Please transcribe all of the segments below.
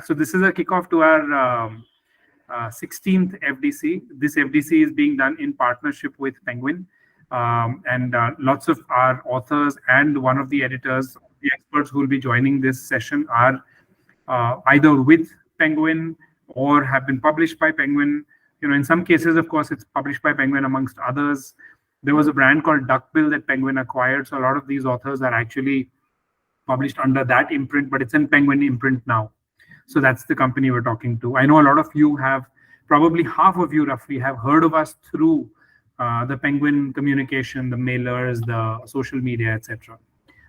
So this is a kickoff to our 16th FDC. This FDC is being done in partnership with Penguin, and lots of our authors and one of the editors, the experts who will be joining this session are either with Penguin or have been published by Penguin. In some cases, of course, it's published by Penguin amongst others. There was a brand called Duckbill that Penguin acquired. So a lot of these authors are actually published under that imprint, but it's in Penguin imprint now. So that's the company we're talking to. I know a lot of you have, probably half of you roughly, have heard of us through the Penguin communication, the mailers, the social media, etc.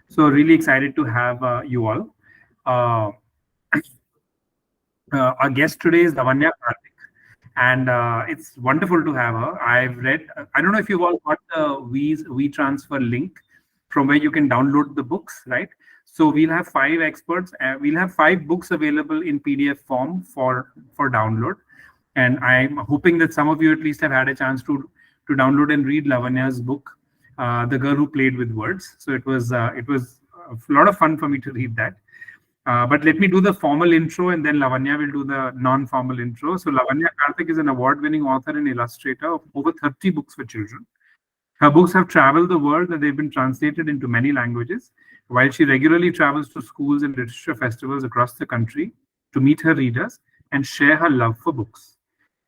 So really excited to have you all. Our guest today is Lavanya Karthik. And it's wonderful to have her. I've read, I don't know if you've all got the WeTransfer link from where you can download the books, right? So we'll have 5 experts, we'll have 5 books available in PDF form for download. And I'm hoping that some of you at least have had a chance to download and read Lavanya's book, The Girl Who Played with Words. So it was a lot of fun for me to read that. But let me do the formal intro, and then Lavanya will do the non-formal intro. So Lavanya Karthik is an award-winning author and illustrator of over 30 books for children. Her books have traveled the world and they've been translated into many languages, while she regularly travels to schools and literature festivals across the country to meet her readers and share her love for books.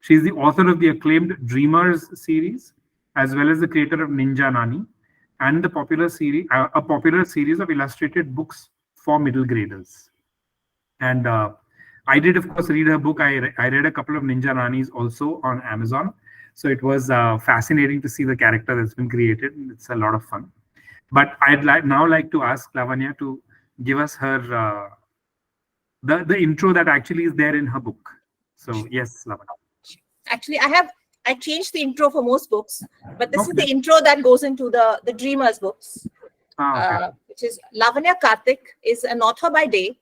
She is the author of the acclaimed Dreamers series, as well as the creator of Ninja Nani, and a popular series of illustrated books for middle graders. And I did, of course, read her book. I read a couple of Ninja Nanis also on Amazon. So it was fascinating to see the character that's been created. It's a lot of fun. But I'd now like to ask Lavanya to give us her the intro that actually is there in her book. So yes, Lavanya. Actually, I changed the intro for most books, but this is the intro that goes into the Dreamers books. Which is Lavanya Karthik is an author by day,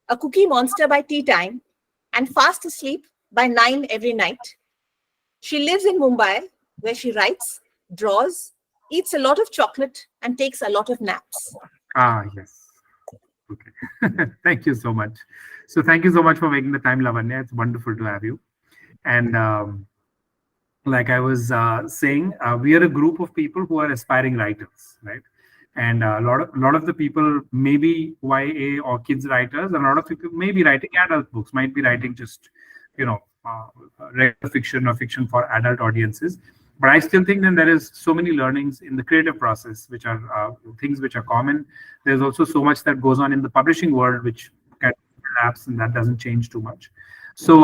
a cookie monster by tea time, and fast asleep by 9 every night. She lives in Mumbai, where she writes, draws, eats a lot of chocolate, and takes a lot of naps. Yes. Okay. Thank you so much. So thank you so much for making the time, Lavanya. It's wonderful to have you. And like I was saying, we are a group of people who are aspiring writers, right? And a lot of the people may be YA or kids writers, and a lot of people may be writing adult books, might be writing just, regular fiction or fiction for adult audiences. But I still think that there is so many learnings in the creative process, which are things which are common. There's also so much that goes on in the publishing world, which can collapse, and that doesn't change too much. So,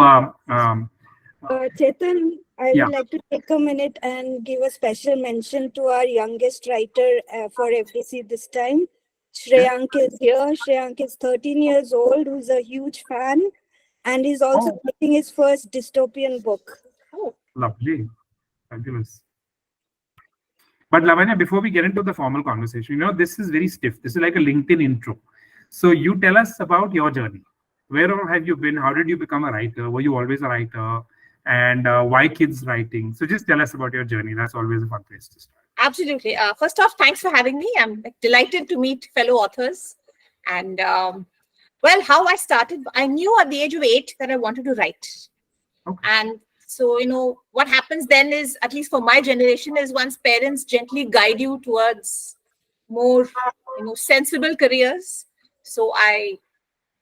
Chetan, I would like to take a minute and give a special mention to our youngest writer for FDC this time. Shreyank is here. Shreyank is 13 years old, who's a huge fan, and he's also writing his first dystopian book. Lovely. Fabulous. But Lavanya, before we get into the formal conversation, this is very stiff. This is like a LinkedIn intro. So you tell us about your journey. Where all have you been? How did you become a writer? Were you always a writer? And why kids writing? So just tell us about your journey. That's always a fun place to start. Absolutely. First off, thanks for having me. I'm delighted to meet fellow authors. And well, how I started, I knew at the age of 8 that I wanted to write. Okay. And so, what happens then is, at least for my generation, is once parents gently guide you towards more, sensible careers. So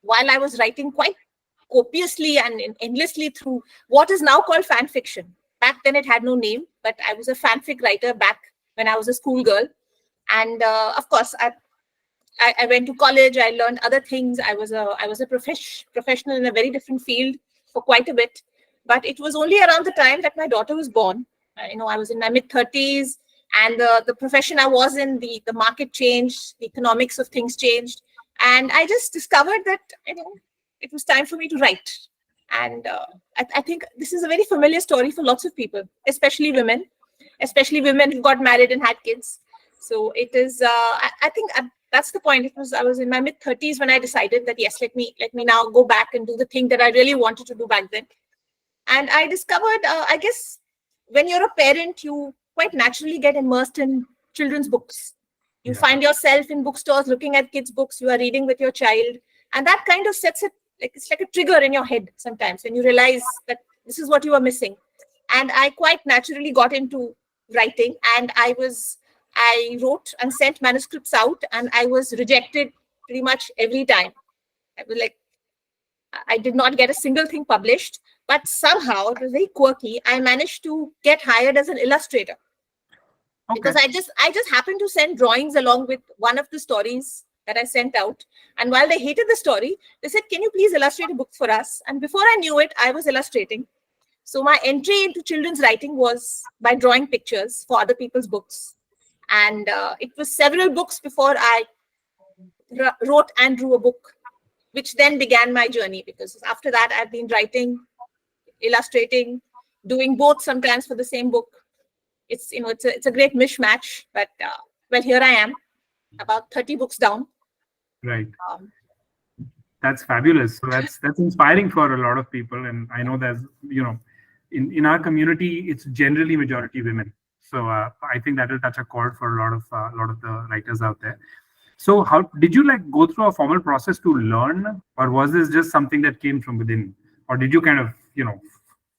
while I was writing quite copiously and endlessly through what is now called fan fiction. Back then it had no name, but I was a fanfic writer back when I was a schoolgirl. And of course, I went to college. I learned other things. I was a professional in a very different field for quite a bit. But it was only around the time that my daughter was born. I was in my mid-30s, and the profession I was in, the market changed, the economics of things changed. And I just discovered that, it was time for me to write. And I think this is a very familiar story for lots of people, especially women who got married and had kids. So it is, I think that's the point. I was in my mid-30s when I decided that, yes, let me now go back and do the thing that I really wanted to do back then. And I discovered, I guess, when you're a parent, you quite naturally get immersed in children's books. You find yourself in bookstores looking at kids' books. You are reading with your child. And that kind of sets it it's like a trigger in your head sometimes when you realize that this is what you are missing. And I quite naturally got into writing, and I wrote and sent manuscripts out, and I was rejected pretty much every time. I was like, I did not get a single thing published, but somehow it was very quirky. I managed to get hired as an illustrator. Okay. Because I just happened to send drawings along with one of the stories that I sent out. And while they hated the story, they said, can you please illustrate a book for us? And before I knew it, I was illustrating. So my entry into children's writing was by drawing pictures for other people's books. And it was several books before I wrote and drew a book, which then began my journey. Because after that, I've been writing, illustrating, doing both sometimes for the same book. It's a great mishmash, but well, here I am, about 30 books down. Right. That's fabulous. So that's inspiring for a lot of people, and I know there's in our community it's generally majority women. So I think that will touch a chord for a lot of the writers out there. So how did you go through a formal process to learn, or was this just something that came from within, or did you kind of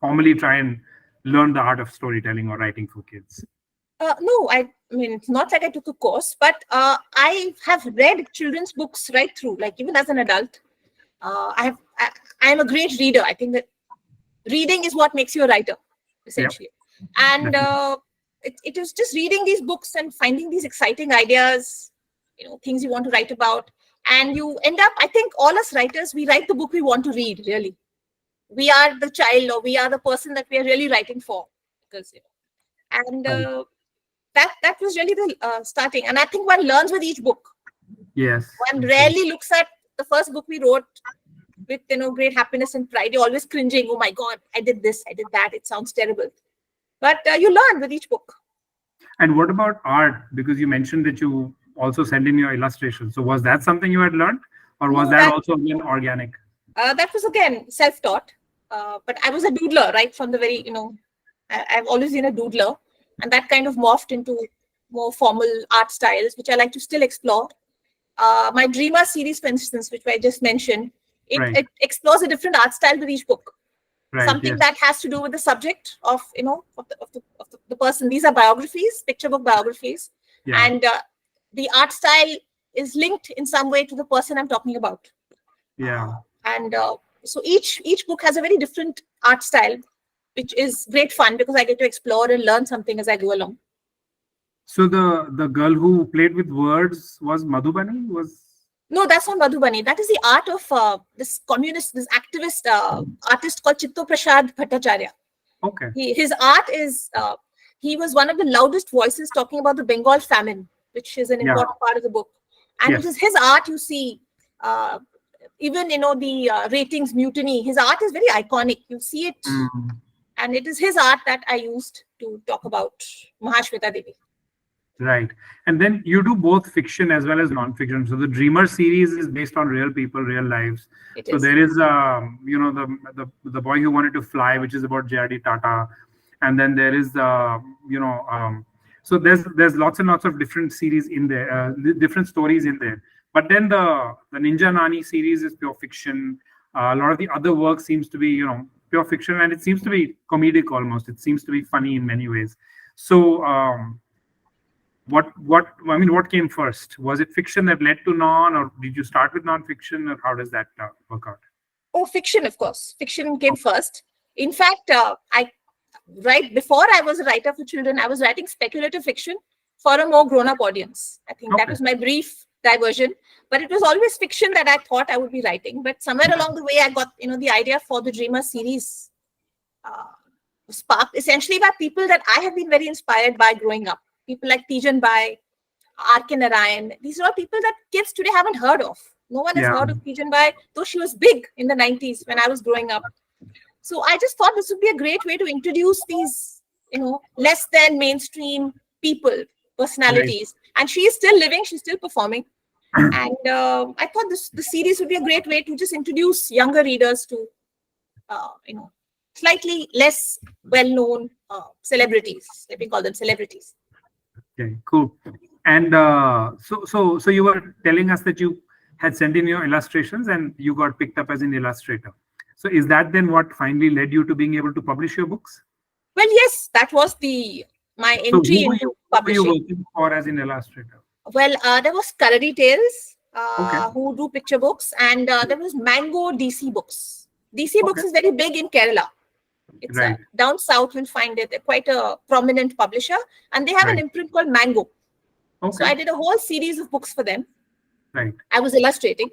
formally try and learn the art of storytelling or writing for kids? No, I mean, it's not like I took a course, but I have read children's books right through, like even as an adult. I am a great reader. I think that reading is what makes you a writer, essentially. Yep. And it is just reading these books and finding these exciting ideas, things you want to write about. And you end up, I think all us writers, we write the book we want to read, really. We are the child, or we are the person that we are really writing for, because that was really the starting. And I think one learns with each book. Yes. One rarely looks at the first book we wrote with great happiness and pride. You're always cringing. Oh my God, I did this, I did that. It sounds terrible. But you learn with each book. And what about art? Because you mentioned that you also send in your illustrations. So was that something you had learned, or was that also again organic? That was again self-taught. But I was a doodler right from the very, I've always been a doodler, and that kind of morphed into more formal art styles, which I like to still explore. My Dreamer series, for instance, which I just mentioned, it explores a different art style with each book. Right, something that has to do with the subject of the person. These are biographies, picture book biographies, and the art style is linked in some way to the person I'm talking about. So each book has a very different art style, which is great fun because I get to explore and learn something as I go along. So the girl who played with words was Madhubani? No, that's not Madhubani. That is the art of this activist artist called Chitto Prasad Bhattacharya. Okay. His art is, he was one of the loudest voices talking about the Bengal famine, which is an important part of the book. And it is his art, you see, even, the ratings mutiny, his art is very iconic. You see it. And it is his art that I used to talk about Mahashweta Devi. Right. And then you do both fiction as well as non-fiction. So the Dreamer series is based on real people, real lives. So there is, the boy who wanted to fly, which is about J.R.D. Tata. And then there is, so there's lots and lots of different series in there, different stories in there. But then the Ninja Nani series is pure fiction. A lot of the other work seems to be, pure fiction, and it seems to be comedic almost. It seems to be funny in many ways. So, what came first? Was it fiction that led to non, or did you start with non-fiction, or how does that work out? Oh, fiction, of course. Fiction came first. In fact, right before I was a writer for children, I was writing speculative fiction for a more grown-up audience. I think that was my brief diversion, but it was always fiction that I thought I would be writing. But somewhere along the way, I got, the idea for the Dreamer series sparked essentially by people that I have been very inspired by growing up. People like Tijan Bai, R.K. Narayan. These are all people that kids today haven't heard of. No one has heard of Tijan Bai, though she was big in the 90s when I was growing up. So I just thought this would be a great way to introduce these, less than mainstream people, personalities. Right. And she is still living, she's still performing. And I thought the series would be a great way to just introduce younger readers to, slightly less well-known celebrities. Let me call them celebrities. Okay, cool. And so you were telling us that you had sent in your illustrations and you got picked up as an illustrator. So is that then what finally led you to being able to publish your books? Well, yes, that was my entry who into were publishing. you working for as an illustrator? Well, there was Karadi Tales, Okay. who do picture books, and there was Mango DC Books. DC Books is very big in Kerala. It's Right. down south, you'll find it. They're quite a prominent publisher, and they have an Right. imprint called Mango. Okay. So I did a whole series of books for them. Right. I was illustrating.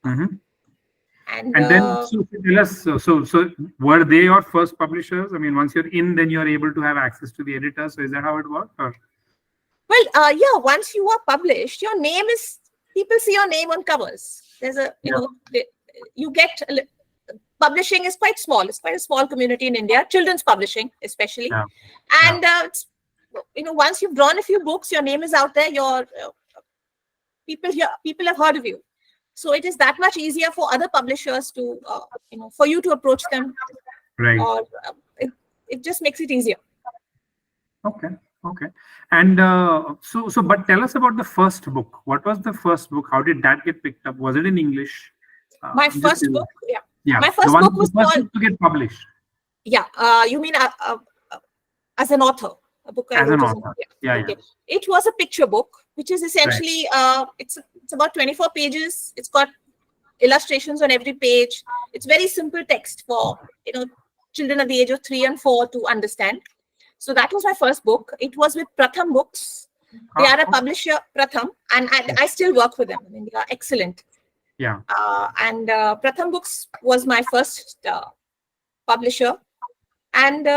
Mhm. And then, so tell us, so were they your first publishers? I mean, once you're in, then you're able to have access to the editor. So is that how it works? Or? well, yeah, once you are published, your name is, people see your name on covers. There's a, you get, publishing is quite small. It's quite a small community in India, children's publishing especially. Yeah. And, it's, once you've drawn a few books, your name is out there, your people have heard of you. So it is that much easier for other publishers to, for you to approach them. Right. Or it just makes it easier. Okay. And but tell us about the first book. What was the first book? How did that get picked up? Was it in English? My first book, yeah. My first book was called, to get published. Yeah. You mean as an author? A book I As wrote an author. Yeah. It was a picture book, which is essentially it's about 24 pages. It's got illustrations on every page. It's very simple text for children at the age of 3 and 4 to understand. So that was my first book. It was with Pratham Books. They are a publisher, Pratham, and I still work with them. I mean, they are excellent. Yeah. And Pratham Books was my first publisher, and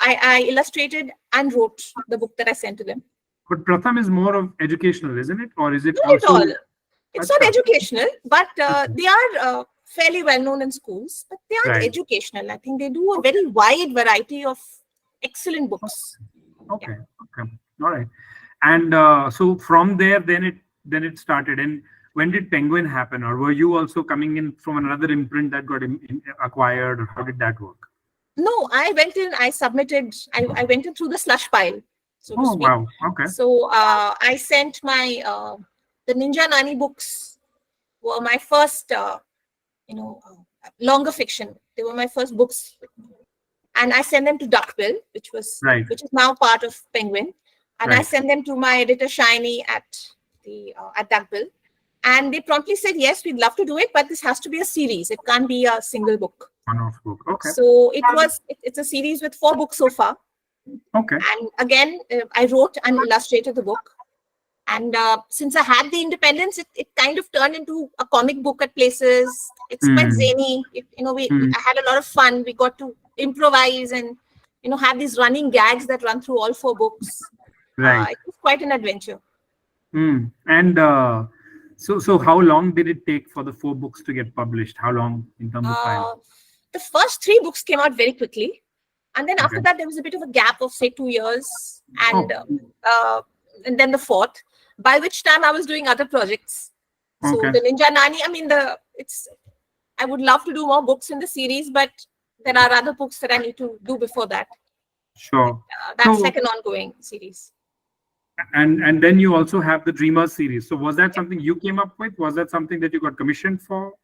I illustrated and wrote the book that I sent to them. But Pratham is more of educational, isn't it? Or is it Not also? at all. It's not educational, but they are fairly well known in schools, but they aren't educational. I think they do a very wide variety of excellent books. Okay. All right. And so from there, then it started. And when did Penguin happen, or were you also coming in from another imprint that got acquired, or how did that work? No, I went in. I submitted. I went in through the slush pile, so to speak. Wow. Okay. So I sent my the Ninja Nani books were my first longer fiction. They were my first books, and I sent them to Duckbill, which is now part of Penguin, and I sent them to my editor Shiny at Duckbill, and they promptly said, yes, we'd love to do it, but this has to be a series. It can't be a single book. One-off book. Okay. So it's a series with 4 books so far. Okay. And again, I wrote and illustrated the book. And since I had the independence, it kind of turned into a comic book at places. It's quite zany. I had a lot of fun. We got to improvise and have these running gags that run through all 4 books. Right. It was quite an adventure. And so how long did it take for the 4 books to get published? How long in terms of time? The first 3 books came out very quickly. And then after that, there was a bit of a gap of, say, 2 years. And then the 4th, by which time I was doing other projects. So the Ninja Nani, I mean, I would love to do more books in the series, but there are other books that I need to do before that. Sure. That's like an ongoing series. And then you also have the Dreamers series. So was that something you came up with? Was that something that you got commissioned for?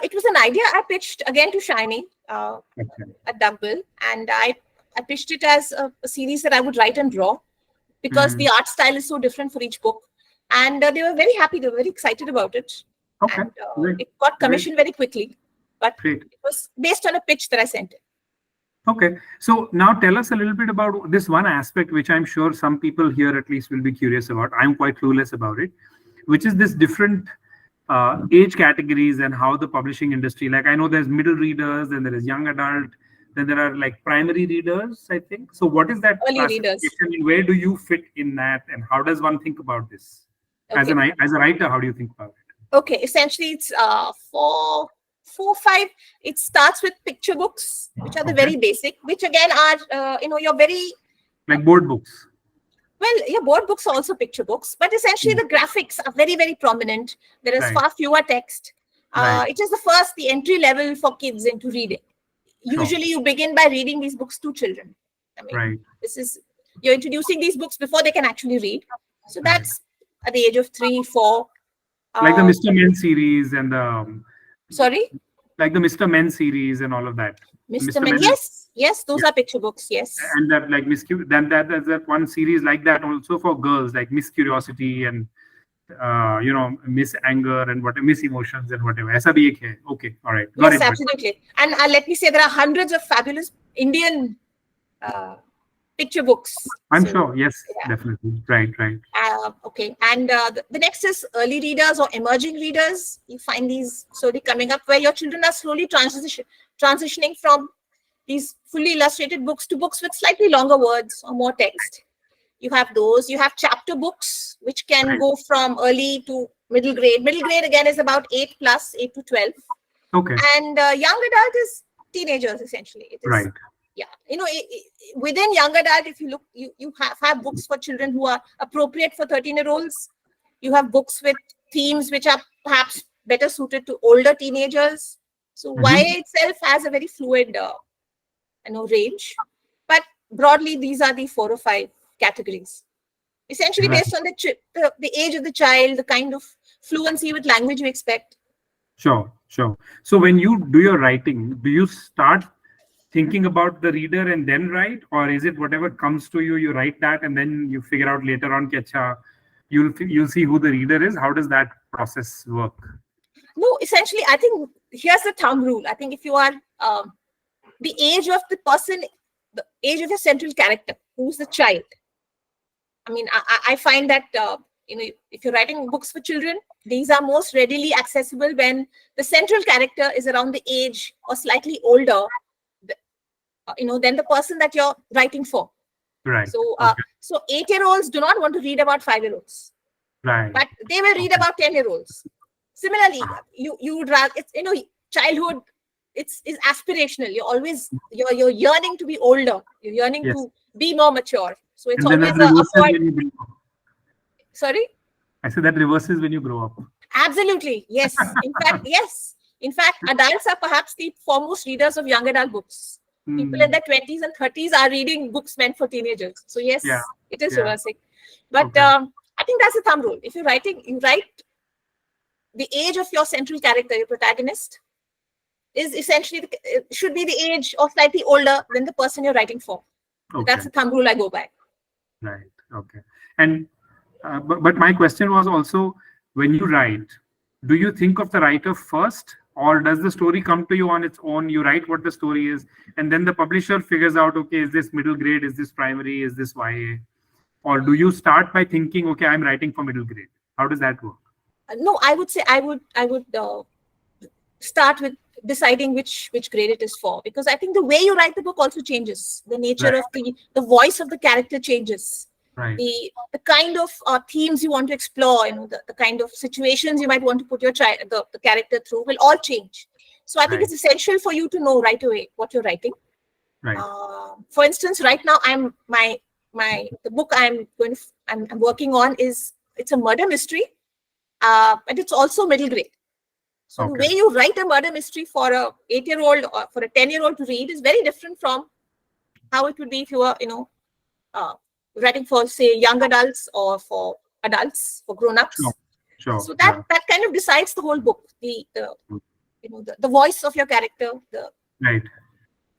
It was an idea I pitched again to Shiny at Duckbill, and I pitched it as a series that I would write and draw, because the art style is so different for each book. And they were very happy. They were very excited about it. Okay. And it got commissioned very quickly, but it was based on a pitch that I sent it. Okay. So now tell us a little bit about this one aspect, which I'm sure some people here at least will be curious about. I'm quite clueless about it, which is this different age categories and how the publishing industry, like I know there's middle readers, then there is young adult, then there are like primary readers, I think. So what is that? Early readers. Where do you fit in that, and how does one think about this? As a writer, how do you think about it? Okay, essentially it's 4, 5. It starts with picture books, which are the very basic, which again are your very like board books. Well, yeah, board books are also picture books, but essentially the graphics are very, very prominent. There is far fewer text. It is the entry level for kids into reading. Usually you begin by reading these books to children. I mean, you're introducing these books before they can actually read. So that's at the age of 3, 4. Like the Uh, Mr. Men series and the Sorry, like the Mr. Men series and all of that. Mr. Mr. Men. Men is, Yes, those yeah, are picture books. Yes. and that like then there's that one series like that also for girls, like Miss Curiosity and Miss Anger and whatever, Miss Emotions and whatever. ऐसा भी एक है. Okay, all right, got Yes, it. absolutely. And let me say, there are hundreds of fabulous Indian uh, picture books. I'm So, sure. Yes, yeah. definitely. Right, right. Okay. And the next is early readers or emerging readers. You find these slowly coming up where your children are slowly transitioning from these fully illustrated books to books with slightly longer words or more text. You have those. You have chapter books, which can Right. go from early to middle grade. Middle grade, again, is about 8 plus, 8 to 12. Okay. And young adult is teenagers, essentially. It is, Right. yeah. Within young adult, if you look, you have books for children who are appropriate for 13-year-olds. You have books with themes which are perhaps better suited to older teenagers. So YA itself has a very fluid range. But broadly, these are the 4 or 5 categories. Essentially Right. based on the age of the child, the kind of fluency with language you expect. Sure, sure. So when you do your writing, do you start thinking about the reader and then write, or is it whatever comes to you, you write that and then you figure out later on, Kecha, you'll see who the reader is? How does that process work? No, essentially, I think here's the thumb rule. I think if you are the age of the person, the age of your central character, who's the child. I mean, I find that if you're writing books for children, these are most readily accessible when the central character is around the age or slightly older, than the person that you're writing for. Right. So, Okay. so 8-year-olds do not want to read about 5-year-olds, Right. but they will read Okay. about 10-year-olds. Similarly, you would rather, childhood. It's aspirational. You're yearning to be older. You're yearning Yes. to be more mature. So it's And then always that a reverses upward. when you grow up. Sorry. I said that reverses when you grow up. Absolutely, yes. In fact, yes. In fact, adults are perhaps the foremost readers of young adult books. People in their 20s and 30s are reading books meant for teenagers. So yes, Yeah. it is Yeah. reversing. But Okay. I think that's a thumb rule. If you're writing, you write the age of your central character, your protagonist, is essentially should be the age or slightly older than the person you're writing for. Okay. That's the thumb rule I go by. Right. Okay. And but my question was also, when you write, do you think of the writer first, or does the story come to you on its own? You write what the story is, and then the publisher figures out, okay, is this middle grade, is this primary, is this YA, or do you start by thinking, okay, I'm writing for middle grade? How does that work? No, I would say I would start with deciding which grade it is for, because I think the way you write the book also changes. The nature Right. of the voice of the character changes. Right. The kind of themes you want to explore, the kind of situations you might want to put your the character through will all change. So I think Right. it's essential for you to know right away what you're writing. Right. For instance, right now the book I'm working on it's a murder mystery, and it's also middle grade. So Okay. the way you write a murder mystery for a 8-year-old or for a 10-year-old to read is very different from how it would be if you were writing for, say, young adults or for adults, for grown-ups. Sure. So that kind of decides the whole book. The voice of your character, Right.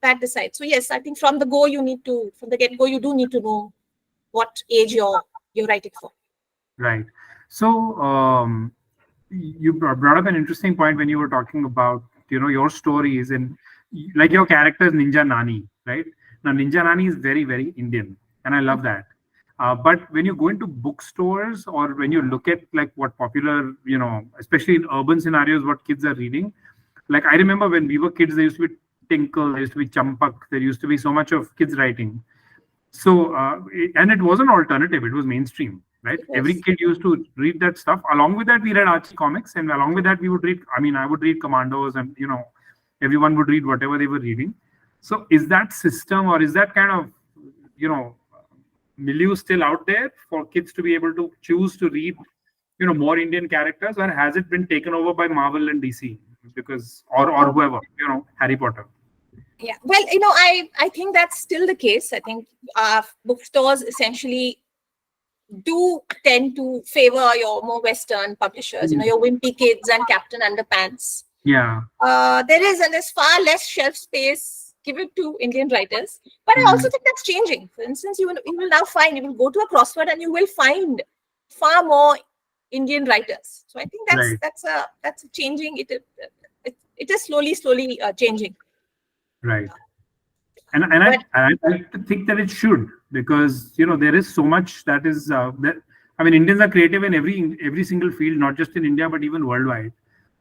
that decides. So yes, I think from the get-go, you do need to know what age you're writing for. Right. So you brought up an interesting point when you were talking about your stories, and like your character is Ninja Nani, right? Now Ninja Nani is very, very Indian, and I love that. But when you go into bookstores or when you look at like what popular, especially in urban scenarios, what kids are reading, like I remember when we were kids, there used to be Tinkle, there used to be Champak, there used to be so much of kids writing. So, and it was an alternative, it was mainstream, right? It was. Every kid used to read that stuff. Along with that, we read Archie comics, and along with that, we would read, I would read Commandos, and, everyone would read whatever they were reading. So, is that system, or is that kind of, milieu still out there for kids to be able to choose to read, more Indian characters, or has it been taken over by Marvel and DC? Because, or whoever, Harry Potter? Yeah, well, I think that's still the case. I think bookstores essentially do tend to favor your more Western publishers, your Wimpy Kids and Captain Underpants. Yeah. There's far less shelf space given to Indian writers. But I also think that's changing. For instance, you will now find, you will go to a crossword and you will find far more Indian writers. So I think that's a changing. It is slowly changing. Right. And I like to think that it should, because there is so much that is Indians are creative in every single field, not just in India but even worldwide.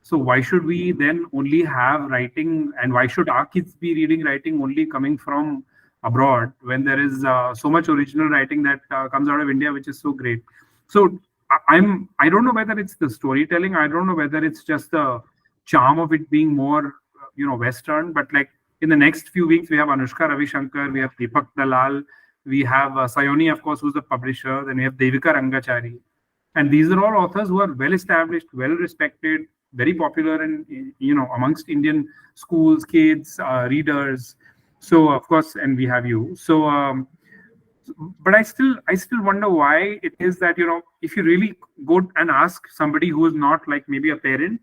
So why should we then only have writing, and why should our kids be reading writing only coming from abroad when there is so much original writing that comes out of India, which is so great? So I don't know whether it's the storytelling, I don't know whether it's just the charm of it being more Western, but like in the next few weeks we have Anushka Ravishankar, we have Deepak Dalal, we have Sayoni, of course, who's the publisher, then we have Devika Rangachari, and these are all authors who are well established, well respected, very popular in amongst Indian schools, kids, readers. So of course, and we have you. So but I still wonder why it is that if you really go and ask somebody who is not like maybe a parent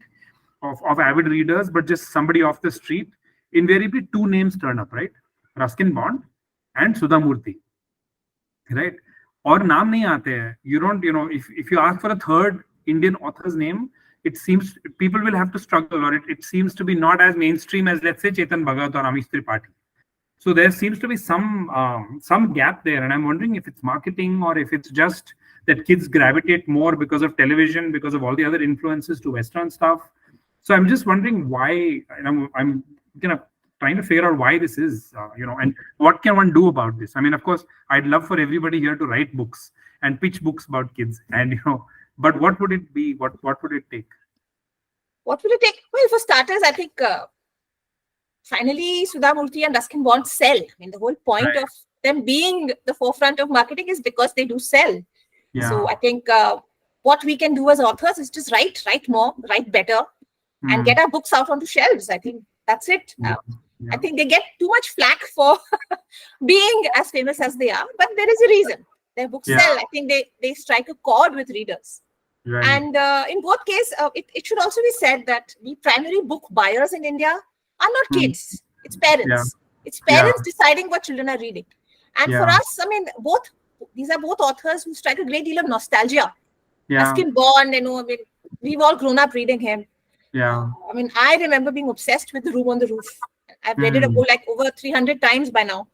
of avid readers, but just somebody off the street, invariably two names turn up, right? Ruskin Bond and Sudha Murthy, right? Or naam nahi aate hai. You don't, if you ask for a third Indian author's name, it seems people will have to struggle, or it seems to be not as mainstream as, let's say, Chetan Bhagat or Amish Tripathi. So there seems to be some gap there, and I'm wondering if it's marketing or if it's just that kids gravitate more because of television, because of all the other influences to Western stuff. So I'm just wondering why, and I'm trying to figure out why this is, and what can one do about this? I mean, of course, I'd love for everybody here to write books and pitch books about kids, and but what would it be? What would it take? What would it take? Well, for starters, I think finally Sudha Murthy and Ruskin Bond sell. I mean, the whole point of them being the forefront of marketing is because they do sell. Yeah. So I think what we can do as authors is just write more, write better, and get our books out onto shelves. I think that's it. I think they get too much flack for being as famous as they are, but there is a reason. Their books sell. I think they strike a chord with readers. Right. And in both cases, it should also be said that the primary book buyers in India are not kids. It's parents. Yeah. It's parents deciding what children are reading. And for us, I mean, these are both authors who strike a great deal of nostalgia. Ruskin Bond, we've all grown up reading him. Yeah. I mean, I remember being obsessed with The Room on the Roof. I've read it like over 300 times by now.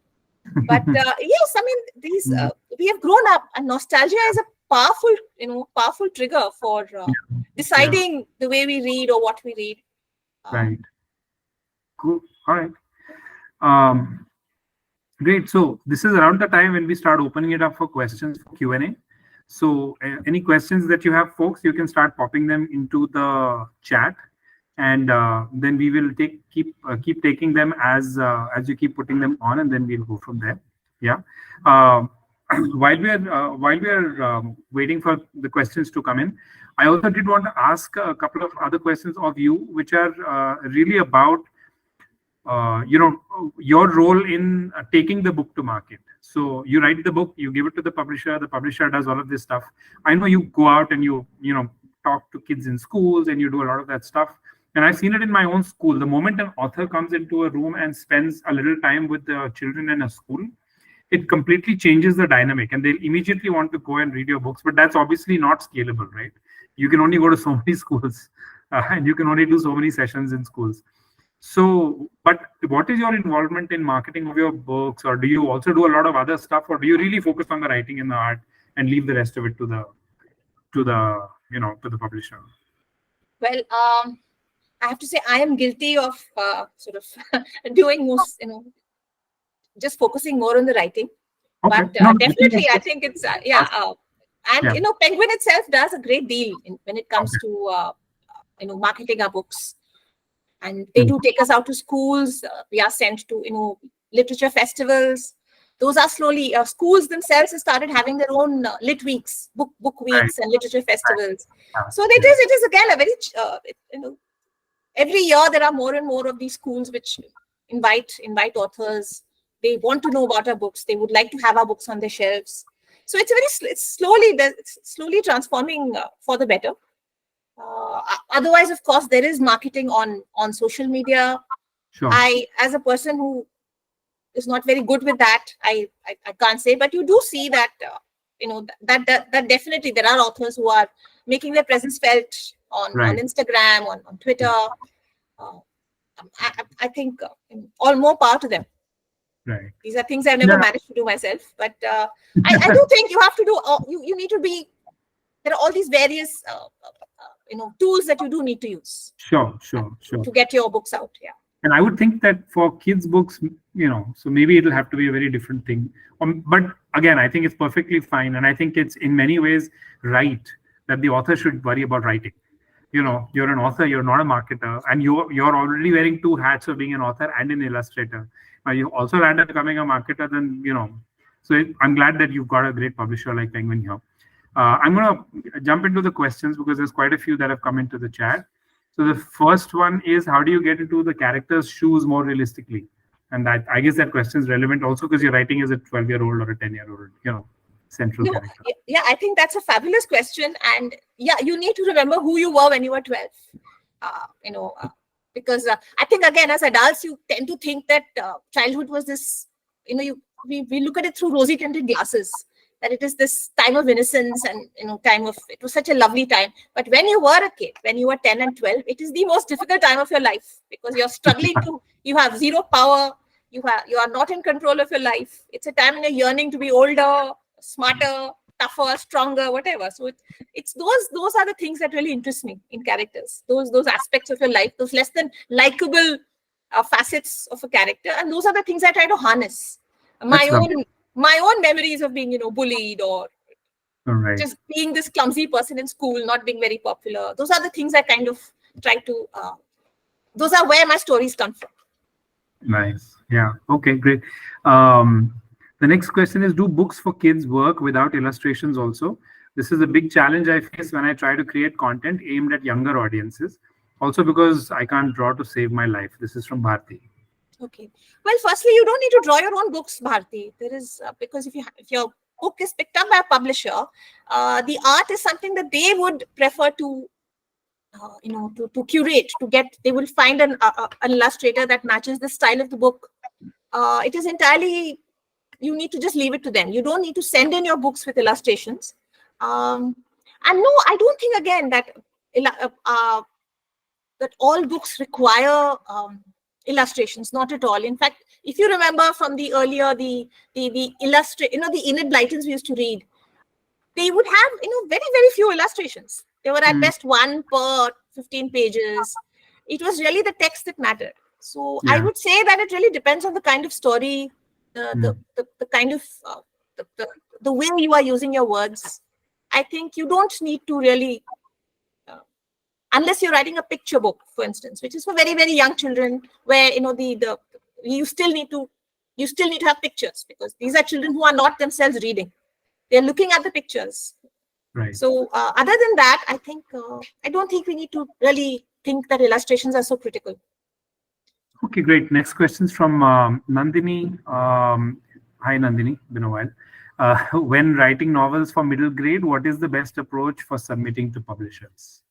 But yes, I mean, these we have grown up, and nostalgia is a powerful trigger for deciding the way we read or what we read. Right. Cool. All right. Great. So this is around the time when we start opening it up for questions for Q&A. So any questions that you have, folks, you can start popping them into the chat, and then we will keep taking them as you keep putting them on, and then we'll go from there. Yeah. While we are waiting for the questions to come in, I also did want to ask a couple of other questions of you, which are really about your role in taking the book to market. So you write the book, you give it to the publisher does all of this stuff. I know you go out and you talk to kids in schools, and you do a lot of that stuff. And I've seen it in my own school. The moment an author comes into a room and spends a little time with the children in a school, it completely changes the dynamic, and they'll immediately want to go and read your books. But that's obviously not scalable, right? You can only go to so many schools, and you can only do so many sessions in schools. So, but what is your involvement in marketing of your books, or do you also do a lot of other stuff, or do you really focus on the writing and the art and leave the rest of it to the publisher? Well, I have to say I am guilty of sort of doing most, just focusing more on the writing. Okay. But definitely, I think it's Penguin itself does a great deal when it comes to marketing our books. And they do take us out to schools. We are sent to, literature festivals. Those are slowly, schools themselves have started having their own lit weeks, book weeks and literature festivals. So it is again a very, every year there are more and more of these schools which invite authors. They want to know about our books. They would like to have our books on their shelves. So it's slowly transforming for the better. Otherwise, of course, there is marketing on social media. Sure. I, as a person who is not very good with that, I can't say, but you do see that that definitely there are authors who are making their presence felt on Instagram, on Twitter. I think all more power to them. Right. These are things I've never managed to do myself, but I do think you have to do. You need to be. There are all these various tools that you do need to use. Sure. To get your books out. Yeah. And I would think that for kids' books, so maybe it'll have to be a very different thing. But again, I think it's perfectly fine, and I think it's in many ways right that the author should worry about writing. You're an author, you're not a marketer, and you're already wearing two hats of being an author and an illustrator. Now you also land up becoming a marketer, then So I'm glad that you've got a great publisher like Penguin here. I'm gonna jump into the questions because there's quite a few that have come into the chat. So the first one is, how do you get into the character's shoes more realistically? And I guess that question is relevant also because you're writing as a 12-year-old or a 10-year-old, central character. Yeah, I think that's a fabulous question. And yeah, you need to remember who you were when you were 12. Because I think, again, as adults, you tend to think that childhood was this, we look at it through rosy-tinted glasses. That it is this time of innocence and it was such a lovely time. But when you were a kid, when you were 10 and 12, it is the most difficult time of your life because you're struggling you have zero power, you are not in control of your life. It's a time when you're yearning to be older, smarter, tougher, stronger, whatever. So it's those are the things that really interest me in characters. Those aspects of your life, those less than likable facets of a character, and those are the things I try to harness. My own memories of being, bullied or just being this clumsy person in school, not being very popular. Those are the things I kind of try to, those are where my stories come from. Nice. Yeah. Okay, great. The next question is, do books for kids work without illustrations also? This is a big challenge I face when I try to create content aimed at younger audiences. Also because I can't draw to save my life. This is from Bharti. Okay. Well, firstly, you don't need to draw your own books, Bharti. There is because if your book is picked up by a publisher, the art is something that they would prefer to, to curate. They will find an illustrator that matches the style of the book. It is entirely. You need to just leave it to them. You don't need to send in your books with illustrations. And no, I don't think again that all books require. Illustrations, not at all. In fact, if you remember from the earlier, the illustrate, the Enid Blytons we used to read, they would have, very, very few illustrations. They were at best 1 per 15 pages. It was really the text that mattered. So I would say that it really depends on the kind of story, the kind of, the way you are using your words. I think you don't need to really, unless you're writing a picture book, for instance, which is for very, very young children, where you still need to have pictures because these are children who are not themselves reading; they're looking at the pictures. Right. So, other than that, I think I don't think we need to really think that illustrations are so critical. Okay, great. Next question is from Nandini. Hi, Nandini. Been a while. When writing novels for middle grade, what is the best approach for submitting to publishers?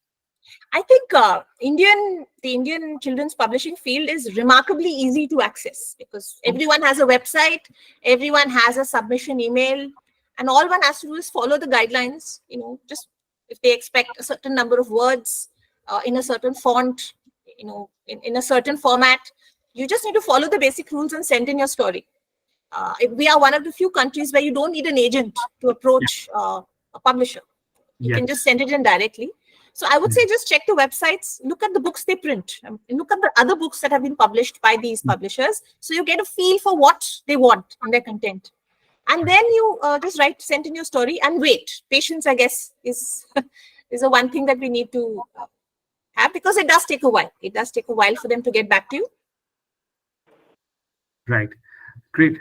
I think the Indian children's publishing field is remarkably easy to access because everyone has a website, everyone has a submission email, and all one has to do is follow the guidelines. Just if they expect a certain number of words in a certain font, in a certain format, you just need to follow the basic rules and send in your story. We are one of the few countries where you don't need an agent to approach a publisher. You can just send it in directly. So I would say just check the websites, look at the books they print, look at the other books that have been published by these publishers. So you get a feel for what they want in their content. And then you just send in your story and wait. Patience, I guess, is a one thing that we need to have because it does take a while. It does take a while for them to get back to you. Right. Great.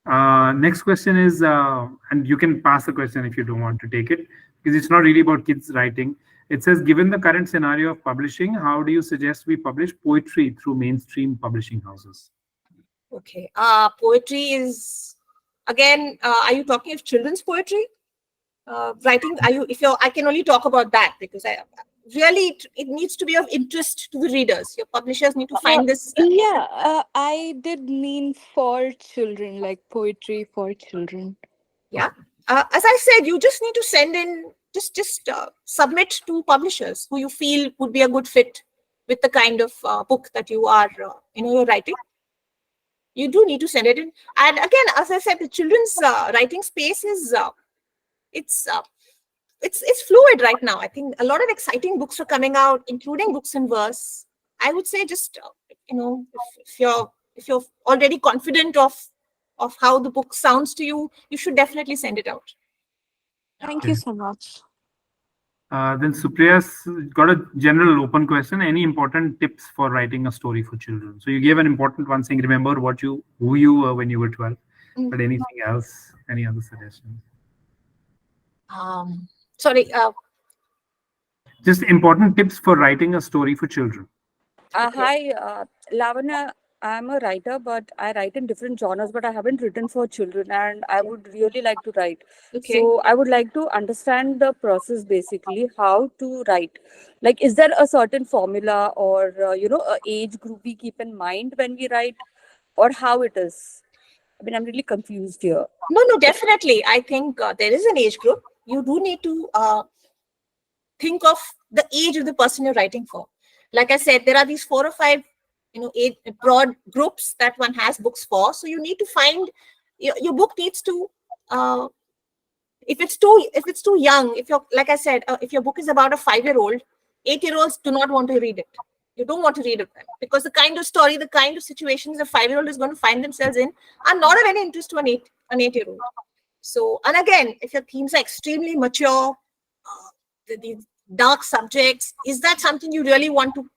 Next question is, and you can pass the question if you don't want to take it, because it's not really about kids writing. It says, given the current scenario of publishing, how do you suggest we publish poetry through mainstream publishing houses? Okay. Poetry is, Again, are you talking of children's poetry? Writing, I can only talk about that because it needs to be of interest to the readers. Your publishers need to find this. I did mean for children, like poetry for children. Yeah. As I said, you just need to send in, just submit to publishers who you feel would be a good fit with the kind of book that you are, you're writing. You do need to send it in. And again, as I said, the children's writing space is, it's fluid right now. I think a lot of exciting books are coming out, including books in verse. I would say just, if you're already confident of how the book sounds to you, you should definitely send it out. Thank you so much. Then Supriya's got a general open question. Any important tips for writing a story for children? So you gave an important one saying, remember who you were when you were 12. But anything else? Any other suggestions? Sorry. Just important tips for writing a story for children. Hi, Lavanya. I'm a writer, but I write in different genres, but I haven't written for children, and I would really like to write. Okay. So I would like to understand the process, basically, how to write. Like, is there a certain formula or, a age group we keep in mind when we write, or how it is? I mean, I'm really confused here. No, definitely. I think there is an age group. You do need to think of the age of the person you're writing for. Like I said, there are these 4 or 5 age, broad groups that one has books for. So you need to find your book needs to, if it's too young, like I said, if your book is about a 5-year-old, 8-year-olds do not want to read it. You don't want to read it because the kind of story, the kind of situations a 5-year-old is going to find themselves in are not of any interest to an 8-year-old. So, and again, if your themes are extremely mature, these dark subjects, is that something you really want to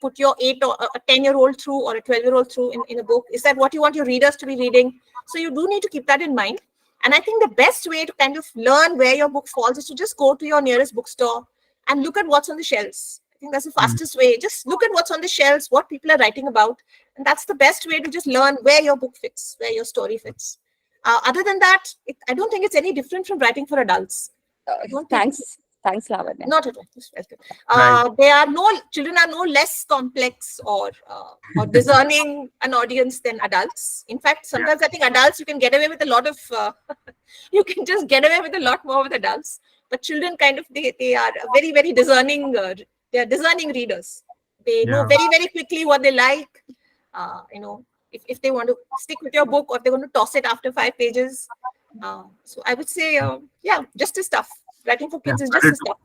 put your 8 or a 10-year-old through or a 12-year-old through in a book? Is that what you want your readers to be reading? So you do need to keep that in mind. And I think the best way to kind of learn where your book falls is to just go to your nearest bookstore and look at what's on the shelves. I think that's the fastest way. Just look at what's on the shelves, what people are writing about. And that's the best way to just learn where your book fits, where your story fits. Other than that, I don't think it's any different from writing for adults. Thanks, Lavanya. Not at all. Children are no less complex or discerning an audience than adults. In fact, sometimes I think adults, you can get away with a lot of, you can just get away with a lot more with adults. But children kind of, they are very, very discerning, they are discerning readers. They know very, very quickly what they like. If they want to stick with your book or if they want to toss it after 5 pages. So I would say, just as tough. Writing for kids is just as tough.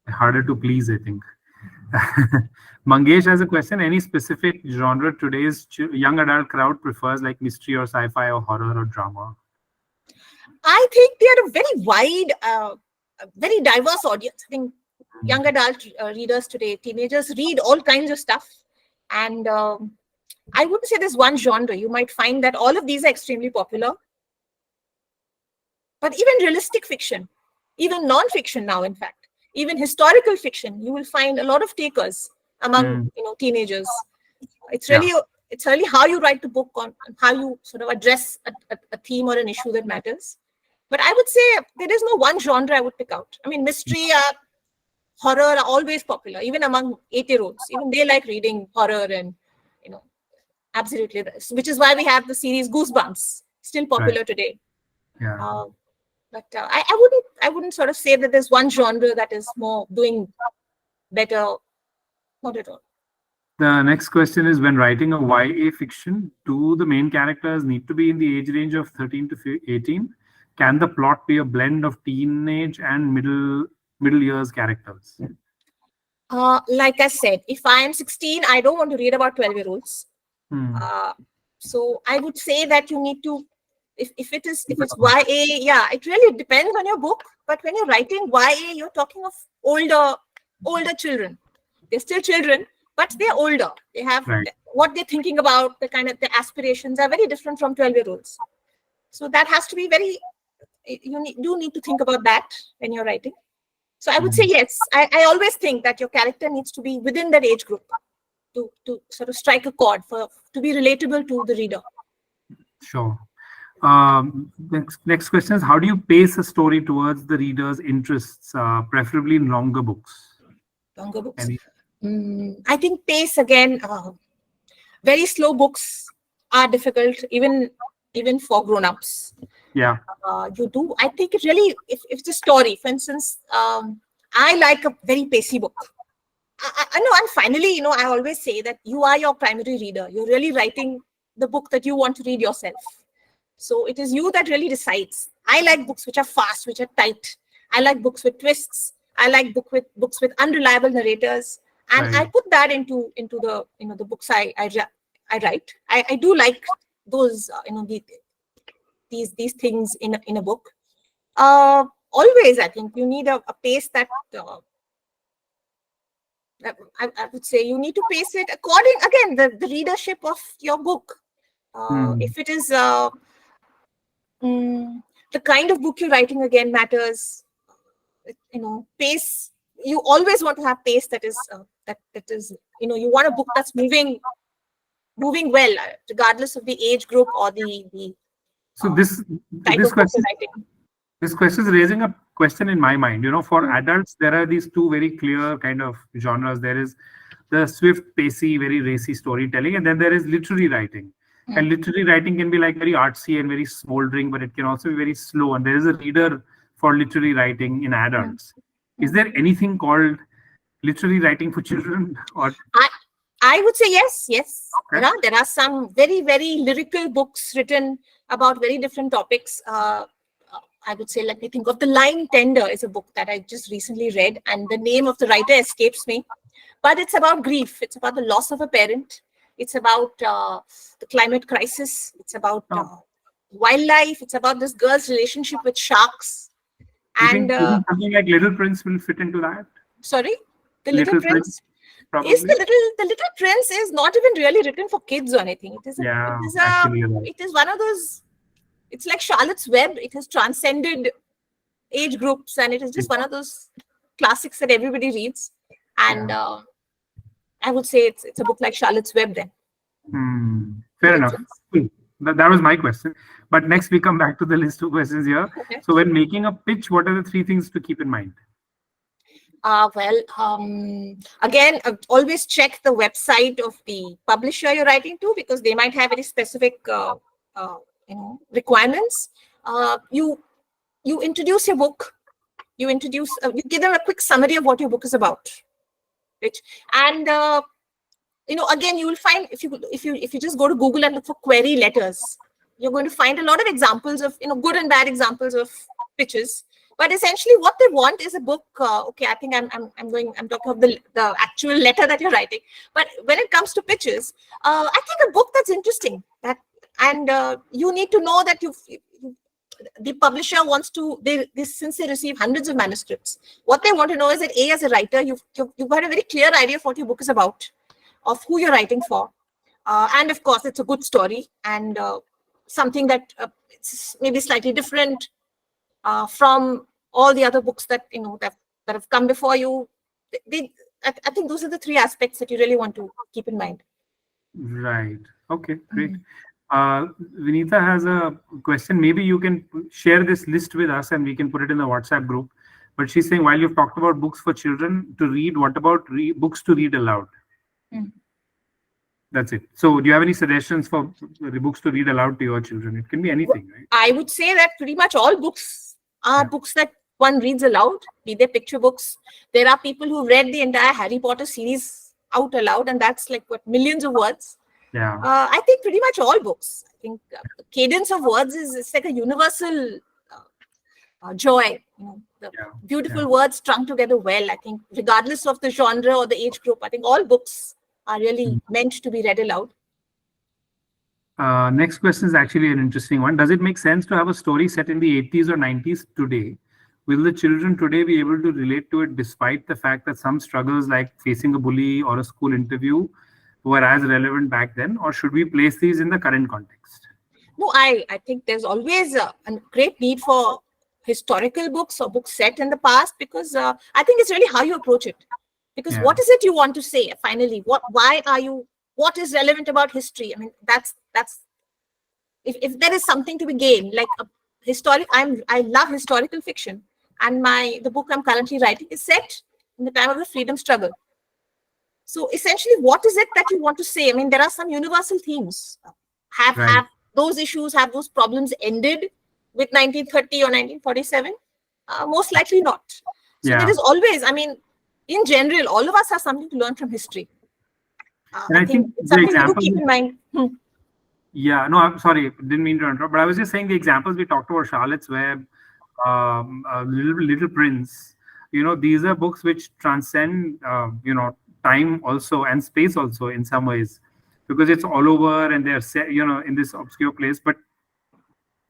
Harder to please, I think. Mangesh has a question. Any specific genre today's young adult crowd prefers, like mystery or sci-fi or horror or drama? I think they are a very wide, very diverse audience. I think young adult readers today, teenagers read all kinds of stuff. And I wouldn't say there's one genre. You might find that all of these are extremely popular. But even realistic fiction, even non-fiction now, in fact, even historical fiction, you will find a lot of takers among teenagers. It's really how you write the book on and how you sort of address a theme or an issue that matters. But I would say there is no one genre I would pick out. I mean, mystery, horror are always popular, even among 8-year-olds. Even they like reading horror and absolutely, which is why we have the series Goosebumps, still popular today. Yeah. But I wouldn't sort of say that there's one genre that is more doing better. Not at all. The next question is, when writing a YA fiction, do the main characters need to be in the age range of 13 to 18? Can the plot be a blend of teenage and middle years characters? Like I said, if I am 16, I don't want to read about 12-year-olds. So I would say that you need to, if it's YA, it really depends on your book. But when you're writing YA, you're talking of older children. They're still children, but they're older. They have what they're thinking about, the aspirations are very different from 12-year-olds. So that has to be do need to think about that when you're writing. So I would say yes. I always think that your character needs to be within that age group to sort of strike a chord to be relatable to the reader. Sure. Next question is, how do you pace a story towards the reader's interests, preferably in longer books? Longer books. Any? I think pace again. Very slow books are difficult, even for grown-ups. Yeah. You do. I think it really, if it's a story, for instance, I like a very pacey book. I know, and finally, I always say that you are your primary reader. You're really writing the book that you want to read yourself. So it is you that really decides. I like books which are fast, which are tight. I like books with twists. I like books with unreliable narrators, and Right. I put that into the the books I write. I do like those these things in a book. Always, I think you need a pace that. I would say you need to pace it according, again, the readership of your book. If it is the kind of book you're writing, again, matters. Pace. You always want to have pace that is that is you want a book that's moving well, regardless of the age group or the So this type this of book question you're writing. this question is raising a question in my mind. For adults, there are these two very clear kind of genres. There is the swift, pacey, very racy storytelling, and then there is literary writing. And literary writing can be like very artsy and very smoldering, but it can also be very slow. And there is a reader for literary writing in adults. Is there anything called literary writing for children? Or I would say yes. Okay. There are some very, very lyrical books written about very different topics. I would say, let me think of The Lying Tender is a book that I just recently read, and the name of the writer escapes me. But it's about grief. It's about the loss of a parent. It's about the climate crisis. It's about wildlife. It's about this girl's relationship with sharks. you And think something like Little Prince will fit into that? sorry, the Little Prince. Probably. Is the Little Prince is not even really written for kids or anything. It is actually, you're right. it is one of those. It's like Charlotte's Web. It has transcended age groups, and it is just one of those classics that everybody reads. And I would say it's a book like Charlotte's Web then. Fair enough. Cool. That was my question. But next we come back to the list of questions here. Okay. So when making a pitch, what are the 3 things to keep in mind? Again, always check the website of the publisher you're writing to, because they might have very specific requirements. You introduce your book. You give them a quick summary of what your book is about, right? And again, you will find, if you just go to Google and look for query letters, you're going to find a lot of examples of good and bad examples of pitches. But essentially, what they want is a book. Okay, I think I'm talking of the actual letter that you're writing. But when it comes to pitches, I think a book that's interesting, you need to know that the publisher wants to. Since they receive hundreds of manuscripts, what they want to know is that as a writer, you've got a very clear idea of what your book is about, of who you're writing for, and of course, it's a good story and something that it's maybe slightly different from all the other books that that have come before you. I think those are the 3 aspects that you really want to keep in mind. Right. Okay, great. Vinitha has a question. Maybe you can share this list with us and we can put it in the WhatsApp group. But she's saying, while you've talked about books for children to read, what about books to read aloud? That's it. So do you have any suggestions for the books to read aloud to your children? It can be anything, right? I would say that pretty much all books are books that one reads aloud, be they picture books. There are people who read the entire Harry Potter series out aloud, and that's like millions of words. Yeah. I think pretty much all books. I think the cadence of words is like a universal joy. The beautiful words strung together well. I think regardless of the genre or the age group, I think all books are really meant to be read aloud. Next question is actually an interesting one. Does it make sense to have a story set in the 80s or 90s today? Will the children today be able to relate to it despite the fact that some struggles like facing a bully or a school interview were as relevant back then? Or should we place these in the current context? No, I think there's always a great need for historical books or books set in the past, because I think it's really how you approach it. Because what is it you want to say finally? What is relevant about history? I mean, that's if there is something to be gained, like a I love historical fiction, and the book I'm currently writing is set in the time of the freedom struggle. So essentially, what is it that you want to say? I mean, there are some universal themes. Have those issues, have those problems ended with 1930 or 1947? Most likely not. So there is always, I mean, in general, all of us have something to learn from history. And I think it's something to keep in mind. Yeah, no, I'm sorry, didn't mean to interrupt, but I was just saying the examples we talked about, Charlotte's Web, Little Prince, these are books which transcend, time also and space also in some ways, because it's all over and they're set, in this obscure place. But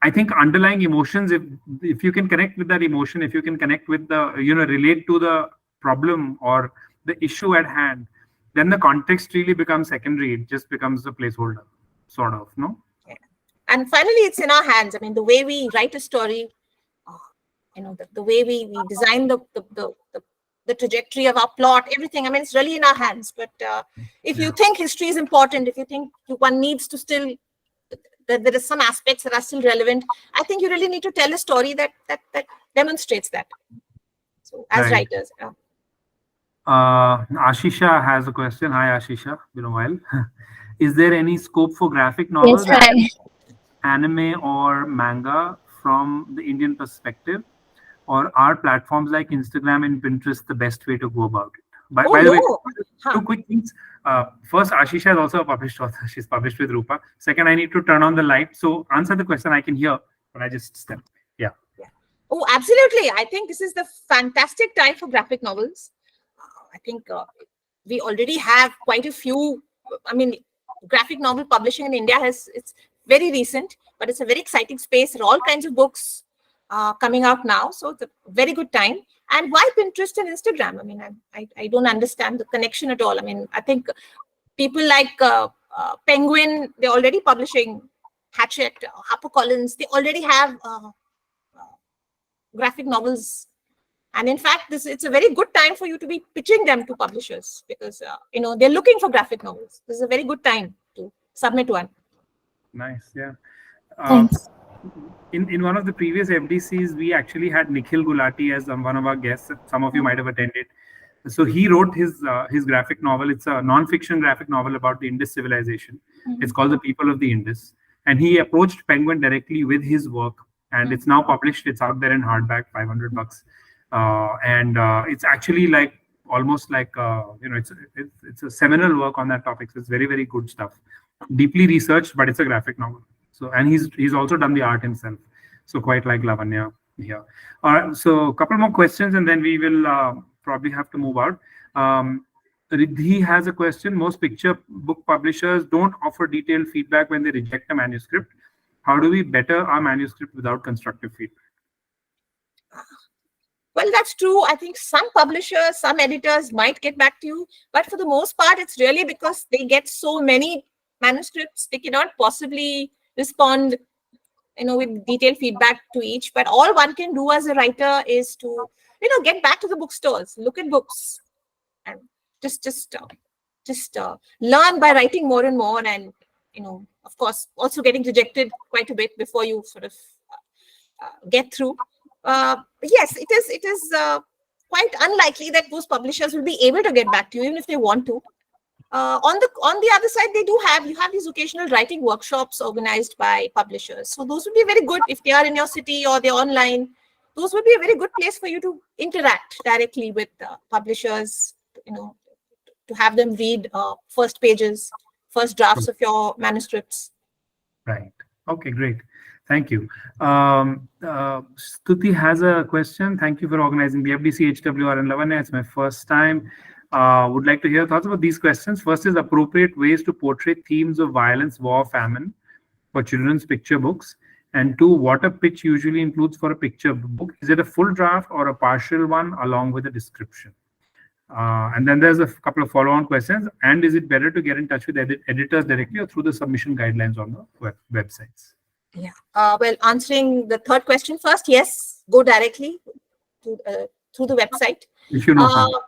I think underlying emotions, if you can connect with that emotion, if you can connect with the, relate to the problem or the issue at hand, then the context really becomes secondary. It just becomes a placeholder, sort of, no? Yeah. And finally, it's in our hands. I mean, the way we write a story, the way we design the trajectory of our plot, everything. I mean, it's really in our hands. But if you think history is important, if you think one needs to still, that there is some aspects that are still relevant, I think you really need to tell a story that demonstrates that. So as writers. Ashisha has a question. Hi, Ashisha. Been a while. Is there any scope for graphic novels, Yes, hi. anime or manga from the Indian perspective? Or are platforms like Instagram and Pinterest the best way to go about it? By the way, two quick things. First, Ashisha is also a published author. She's published with Rupa. Second, I need to turn on the light. So answer the question I can hear, but I just stepped. Yeah. Oh, absolutely. I think this is the fantastic time for graphic novels. I think we already have quite a few. I mean, graphic novel publishing in India it's very recent, but it's a very exciting space. There are all kinds of books coming out now. So it's a very good time. And why Pinterest and Instagram? I mean, I don't understand the connection at all. I mean, I think people like Penguin, they're already publishing Hatchet, HarperCollins. They already have graphic novels. And in fact, it's a very good time for you to be pitching them to publishers because, they're looking for graphic novels. This is a very good time to submit one. Nice, yeah. Thanks. In one of the previous FDCs, we actually had Nikhil Gulati as one of our guests. Some of you might have attended. So he wrote his graphic novel. It's a non-fiction graphic novel about the Indus civilization. It's called The People of the Indus. And he approached Penguin directly with his work. And it's now published. It's out there in hardback, $500. And it's actually like almost like it's a seminal work on that topic. So it's very, very good stuff. Deeply researched, but it's a graphic novel. So and he's also done the art himself. So quite like Lavanya here. All right. So a couple more questions, and then we will probably have to move out. Riddhi has a question. Most picture book publishers don't offer detailed feedback when they reject a manuscript. How do we better our manuscript without constructive feedback? Well, that's true. I think some publishers, some editors might get back to you, but for the most part, it's really because they get so many manuscripts, they cannot possibly respond, with detailed feedback to each. But all one can do as a writer is to, get back to the bookstores, look at books, and just learn by writing more and more, and of course, also getting rejected quite a bit before you sort of get through. Yes, it is quite unlikely that those publishers will be able to get back to you, even if they want to. On the other side, you have these occasional writing workshops organized by publishers. So those would be very good if they are in your city or they're online. Those would be a very good place for you to interact directly with publishers, to have them read first pages, first drafts of your manuscripts. Right. Okay, great. Thank you. Stuti has a question. Thank you for organizing the FDC HWR in Lavanya. It's my first time. Would like to hear thoughts about these questions. First is appropriate ways to portray themes of violence, war, famine for children's picture books. And two, what a pitch usually includes for a picture book. Is it a full draft or a partial one along with a description? And then there's a couple of follow-on questions. And is it better to get in touch with editors directly or through the submission guidelines on the websites? Yeah. Well, answering the third question first, yes, go directly to through the website. If you know.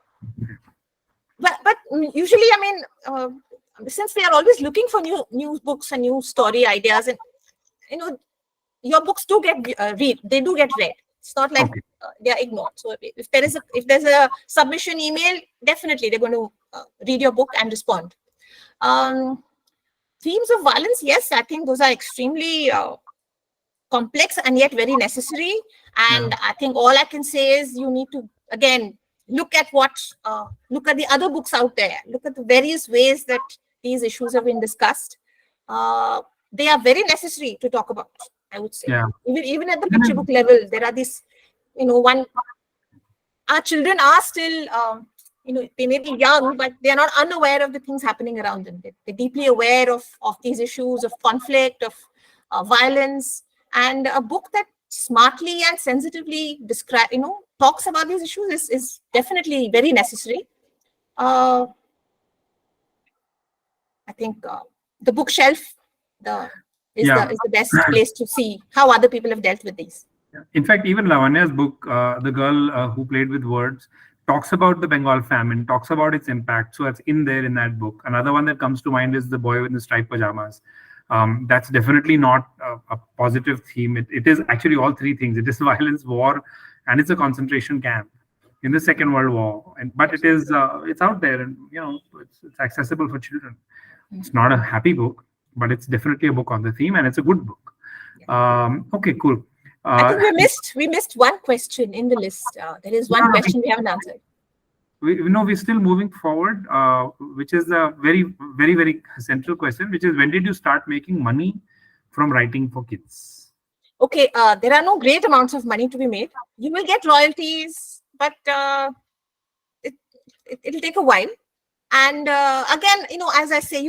But usually, I mean, since we are always looking for new books and new story ideas, and your books do get read. They do get read. It's not like Okay. they are ignored. So if there's a submission email, definitely they're going to read your book and respond. Themes of violence, yes, I think those are extremely complex and yet very necessary. And I think all I can say is you need to, again, look at the other books out there. Look at the various ways that these issues have been discussed. They are very necessary to talk about, I would say. Yeah. Even at the picture book level, there are these, our children are still, they may be young, but they are not unaware of the things happening around them. They're deeply aware of these issues of conflict, of violence, and a book that smartly and sensitively talks about these issues is definitely very necessary. I think the bookshelf is the best place to see how other people have dealt with these. In fact, even Lavanya's book, The Girl Who Played with Words, talks about the Bengal famine, talks about its impact. So it's in there in that book. Another one that comes to mind is The Boy in the Striped Pajamas. That's definitely not a positive theme. It is actually all three things. It is violence, war, and it's a concentration camp in the Second World War. But it is it's out there, and it's accessible for children. It's not a happy book, but it's definitely a book on the theme, and it's a good book. Okay, cool. I think we missed one question in the list. There is one question we haven't answered. We're still moving forward, which is a very, very, very central question, which is when did you start making money from writing for kids? Okay, there are no great amounts of money to be made. You will get royalties, but it'll take a while. And again, as I say,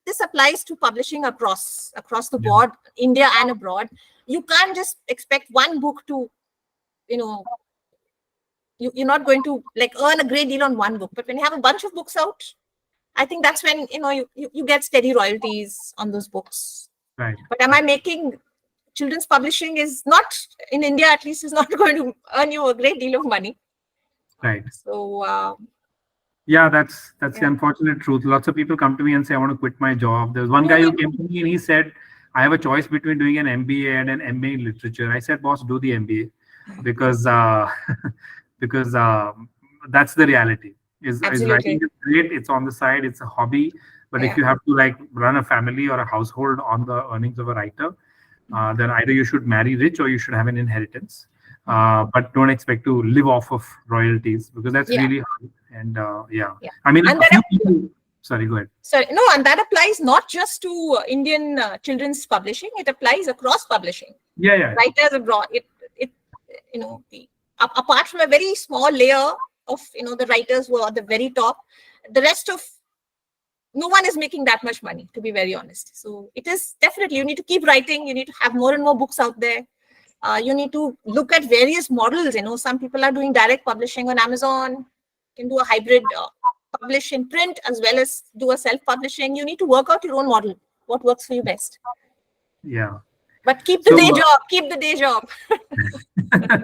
this applies to publishing across the board, India and abroad. You can't just expect one book to, you're not going to earn a great deal on one book. But when you have a bunch of books out, I think that's when, you get steady royalties on those books. Right. But am I making children's publishing is not, in India at least, is not going to earn you a great deal of money. Right. So, yeah, that's the unfortunate truth. Lots of people come to me and say, I want to quit my job. There was one guy who came to me and he said, I have a choice between doing an MBA and an MA in literature. I said, boss, do the MBA because that's the reality. Is writing is great. It's on the side. It's a hobby. But if you have to run a family or a household on the earnings of a writer, then either you should marry rich or you should have an inheritance. But don't expect to live off of royalties because that's really hard. And I mean, a few people. Sorry, go ahead. Sorry, no, and that applies not just to Indian children's publishing; it applies across publishing. Yeah. Writers abroad, apart from a very small layer of the writers who are at the very top, the rest of no one is making that much money, to be very honest. So it is definitely you need to keep writing. You need to have more and more books out there. You need to look at various models. Some people are doing direct publishing on Amazon. You can do a hybrid. Publish in print as well as do a self-publishing. You need to work out your own model, what works for you best. Yeah. But keep the day job.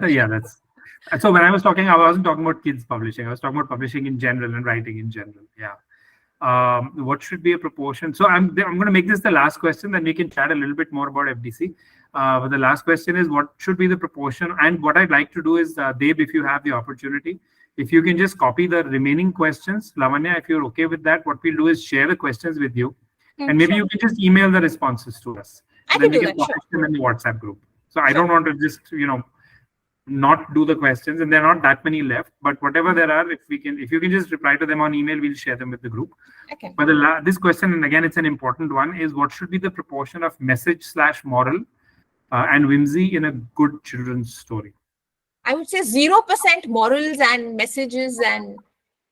Yeah, that's so when I was talking, I wasn't talking about kids publishing. I was talking about publishing in general and writing in general. Yeah. What should be a proportion? So I'm going to make this the last question, then we can chat a little bit more about FDC. But the last question is what should be the proportion? And what I'd like to do is, Deb, if you have the opportunity, if you can just copy the remaining questions, Lavanya, if you're okay with that, what we'll do is share the questions with you. And maybe you can just email the responses to us. I can do that, publish them in the WhatsApp group. So I don't want to just, not do the questions, and there are not that many left. But whatever there are, if you can just reply to them on email, we'll share them with the group. Okay. But this question, and again, it's an important one, is what should be the proportion of message/moral and whimsy in a good children's story? I would say 0% morals and messages and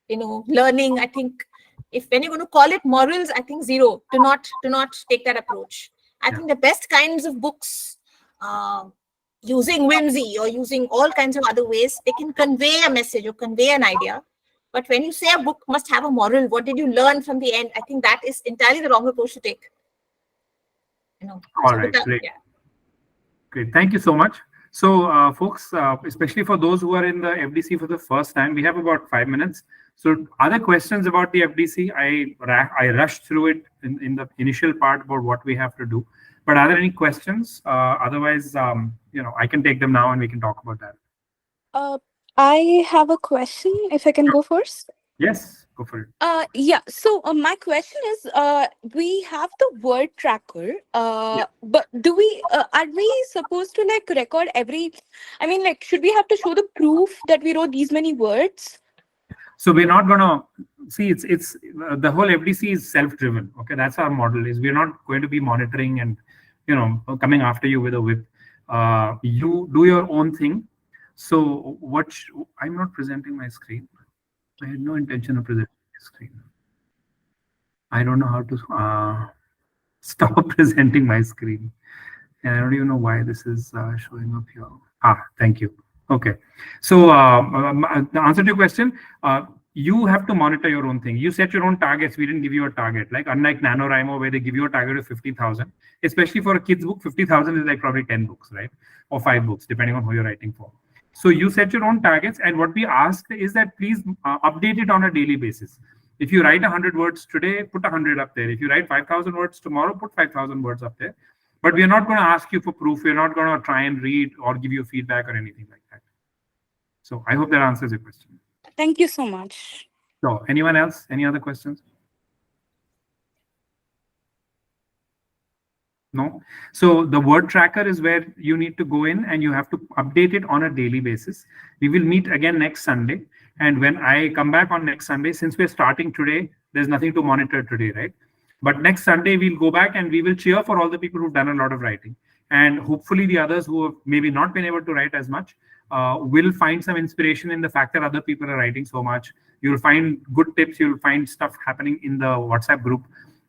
learning. I think when you're going to call it morals, I think zero. Do not take that approach. I think the best kinds of books, using whimsy or using all kinds of other ways, they can convey a message or convey an idea. But when you say a book must have a moral, what did you learn from the end? I think that is entirely the wrong approach to take. All right, great. Yeah. Great. Thank you so much. So, folks, especially for those who are in the FDC for the first time, we have about 5 minutes. So, other questions about the FDC? I rushed through it in the initial part about what we have to do. But are there any questions? Otherwise, I can take them now and we can talk about that. I have a question, if I can go first. Yes, go for it. Yeah. So my question is, we have the word tracker, but do we are we supposed to like record every? I mean, like, should we have to show the proof that we wrote these many words? So we're not gonna see. It's the whole FDC is self-driven. Okay, that's our model. Is we're not going to be monitoring and coming after you with a whip. You do your own thing. So I'm not presenting my screen. I had no intention of presenting my screen. I don't know how to stop presenting my screen. And I don't even know why this is showing up here. Thank you. Okay. So the answer to your question, you have to monitor your own thing. You set your own targets. We didn't give you a target. Like unlike NaNoWriMo, where they give you a target of 50,000, especially for a kid's book, 50,000 is like probably 10 books, right? Or 5 books, depending on who you're writing for. So you set your own targets. And what we asked is that please update it on a daily basis. If you write 100 words today, put 100 up there. If you write 5,000 words tomorrow, put 5,000 words up there. But we're not going to ask you for proof. We're not going to try and read or give you feedback or anything like that. So I hope that answers your question. Thank you so much. So anyone else? Any other questions? No. So the word tracker is where you need to go in and you have to update it on a daily basis. We will meet again next Sunday. And when I come back on next Sunday, since we're starting today, there's nothing to monitor today, right? But next Sunday, we'll go back and we will cheer for all the people who've done a lot of writing. And hopefully the others who have maybe not been able to write as much will find some inspiration in the fact that other people are writing so much. You'll find good tips. You'll find stuff happening in the WhatsApp group.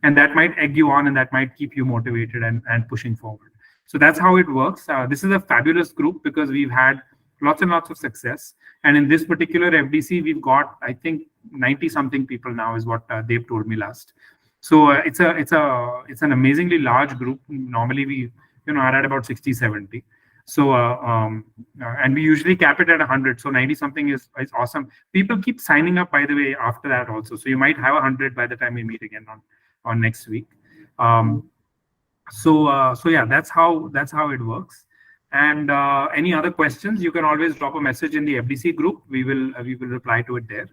And that might egg you on and that might keep you motivated and pushing forward. So that's how it works. This is a fabulous group because we've had lots and lots of success. And in this particular FDC, we've got, I think, 90 something people now is what Dave told me last. So it's an amazingly large group. Normally we are at about 60, 70. So and we usually cap it at 100. So 90 something is awesome. People keep signing up, by the way, after that also. So you might have 100 by the time we meet again on next week. So yeah, that's how it works. And any other questions, you can always drop a message in the FDC group. We will reply to it there.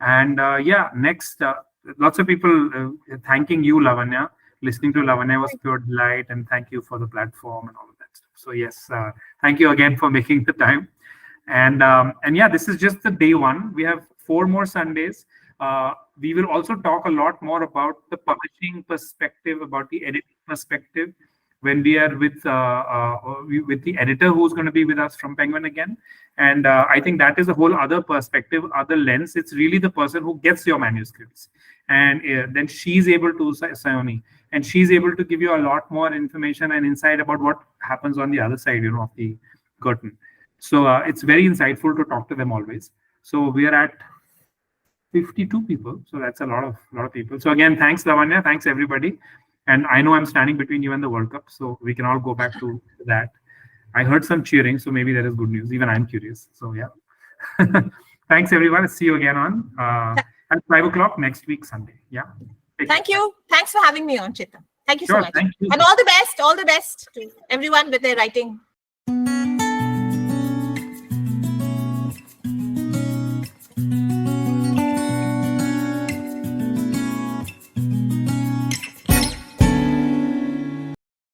And yeah, next, lots of people thanking you, Lavanya. Listening to Lavanya was pure delight, and thank you for the platform and all of that stuff. So yes, thank you again for making the time. And yeah, this is just the day one. We have 4 more Sundays. We will also talk a lot more about the publishing perspective, about the editing perspective, when we are with the editor who's going to be with us from Penguin again. And I think that is a whole other perspective, other lens. It's really the person who gets your manuscripts. And then she's able to, Sayoni, and she's able to give you a lot more information and insight about what happens on the other side, of the curtain. So it's very insightful to talk to them always. So we are at 52 people. So that's a lot of people. So again, thanks, Lavanya. Thanks, everybody. And I know I'm standing between you and the World Cup, so we can all go back to that. I heard some cheering, so maybe there is good news. Even I'm curious. So yeah. Thanks, everyone. See you again on at 5 o'clock next week, Sunday. Yeah. Thank you. Thanks for having me on, Chetan. Thank you so much. Thank you. And all the best to everyone with their writing.